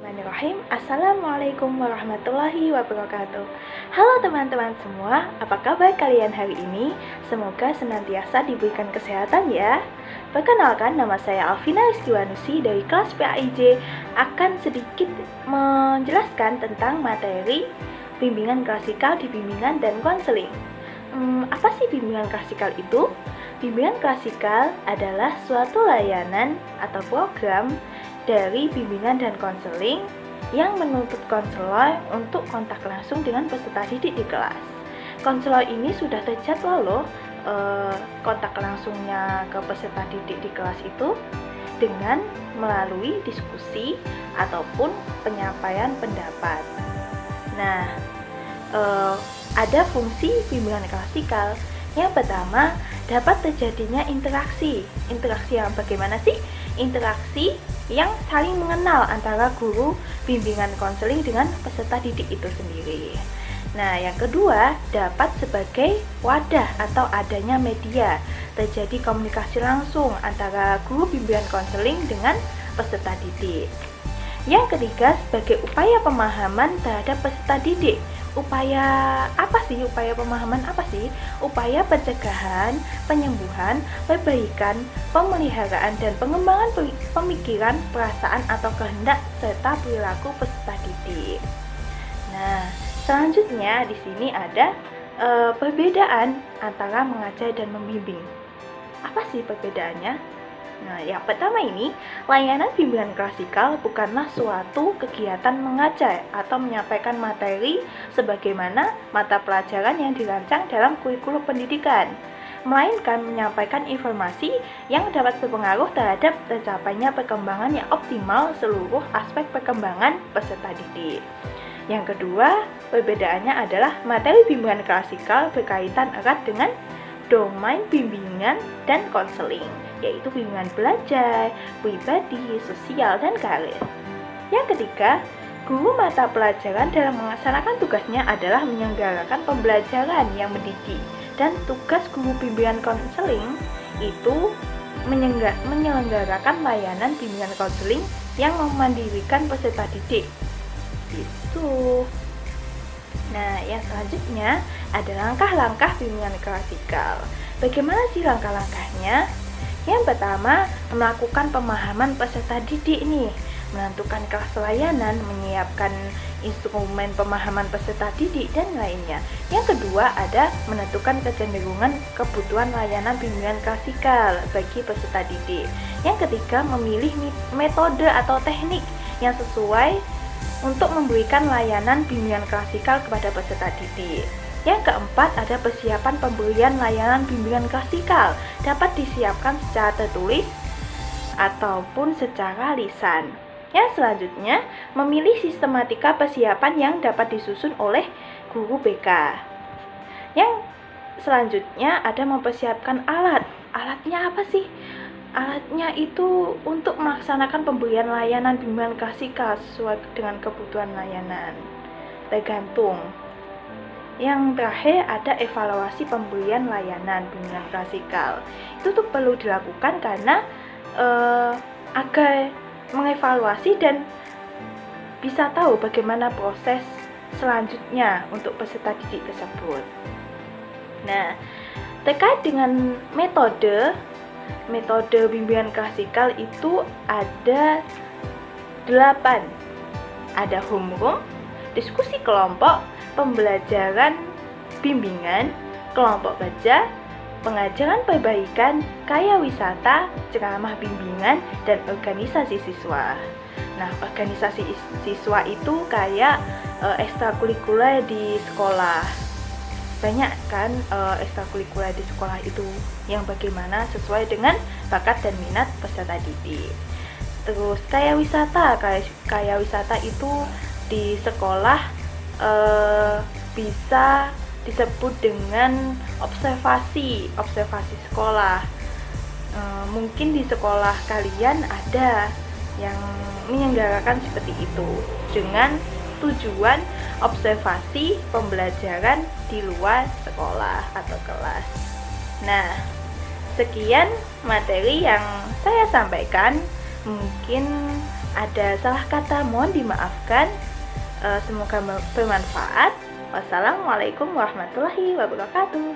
Bismillahirrahmanirrahim. Assalamualaikum warahmatullahi wabarakatuh. Halo teman-teman semua, apa kabar kalian hari ini? Semoga senantiasa diberikan kesehatan ya. Perkenalkan, nama saya Alvina Rizkiwanusi dari kelas PAIJ akan sedikit menjelaskan tentang materi bimbingan klasikal di bimbingan dan konseling. Apa sih bimbingan klasikal itu? Bimbingan klasikal adalah suatu layanan atau program dari bimbingan dan konseling yang menuntut konselor untuk kontak langsung dengan peserta didik di kelas. Konselor ini sudah terjadwal loh kontak langsungnya ke peserta didik di kelas itu dengan melalui diskusi ataupun penyampaian pendapat. Nah, ada fungsi bimbingan klasikal. Yang pertama, dapat terjadinya interaksi. Interaksi yang bagaimana sih? Interaksi yang saling mengenal antara guru bimbingan konseling dengan peserta didik itu sendiri. Nah, yang kedua, dapat sebagai wadah atau adanya media. Terjadi komunikasi langsung antara guru bimbingan konseling dengan peserta didik. Yang ketiga, sebagai upaya pemahaman terhadap peserta didik. Upaya pemahaman apa sih? Upaya pencegahan, penyembuhan, perbaikan, pemeliharaan dan pengembangan pemikiran, perasaan atau kehendak serta perilaku peserta didik. Nah, selanjutnya di sini ada perbedaan antara mengajar dan membimbing. Apa sih perbedaannya? Nah, yang pertama ini, layanan bimbingan klasikal bukanlah suatu kegiatan mengajar atau menyampaikan materi sebagaimana mata pelajaran yang dirancang dalam kurikulum pendidikan, melainkan menyampaikan informasi yang dapat berpengaruh terhadap tercapainya perkembangan yang optimal seluruh aspek perkembangan peserta didik. Yang kedua, perbedaannya adalah materi bimbingan klasikal berkaitan erat dengan domain bimbingan dan konseling, yaitu bimbingan belajar, pribadi, sosial, dan karir. Yang ketiga, guru mata pelajaran dalam melaksanakan tugasnya adalah menyelenggarakan pembelajaran yang mendidik, dan tugas guru bimbingan konseling itu menyelenggarakan layanan bimbingan konseling yang memandirikan peserta didik. Itu. Nah, yang selanjutnya ada langkah-langkah bimbingan klasikal. Bagaimana sih langkah-langkahnya? Yang pertama, melakukan pemahaman peserta didik nih, menentukan kelas layanan, menyiapkan instrumen pemahaman peserta didik, dan lainnya. Yang kedua, ada menentukan kecenderungan kebutuhan layanan bimbingan klasikal bagi peserta didik. Yang ketiga, memilih metode atau teknik yang sesuai untuk memberikan layanan bimbingan klasikal kepada peserta didik. Yang keempat, ada persiapan pemberian layanan bimbingan klasikal. Dapat disiapkan secara tertulis ataupun secara lisan. Yang selanjutnya, memilih sistematika persiapan yang dapat disusun oleh guru BK. Yang selanjutnya, ada mempersiapkan alat. Alatnya apa sih? Alatnya itu untuk melaksanakan pemberian layanan bimbingan klasikal sesuai dengan kebutuhan layanan. Tergantung. Yang terakhir ada evaluasi pemberian layanan bimbingan klasikal. Itu tuh perlu dilakukan karena agar mengevaluasi dan bisa tahu bagaimana proses selanjutnya untuk peserta didik tersebut. Nah, terkait dengan metode bimbingan klasikal itu ada 8. Ada homeroom, diskusi kelompok, pembelajaran bimbingan, kelompok baca, pengajaran perbaikan, kaya wisata, ceramah bimbingan, dan organisasi siswa. Nah, organisasi siswa itu kayak ekstrakurikuler di sekolah. Banyak kan ekstrakurikuler di sekolah itu yang bagaimana sesuai dengan bakat dan minat peserta didik. Terus kaya wisata itu di sekolah bisa disebut dengan observasi sekolah. Mungkin di sekolah kalian ada yang menyelenggarakan seperti itu dengan tujuan observasi pembelajaran di luar sekolah atau kelas. Nah, sekian materi yang saya sampaikan. Mungkin ada salah kata mohon dimaafkan. Semoga bermanfaat. Wassalamualaikum warahmatullahi wabarakatuh.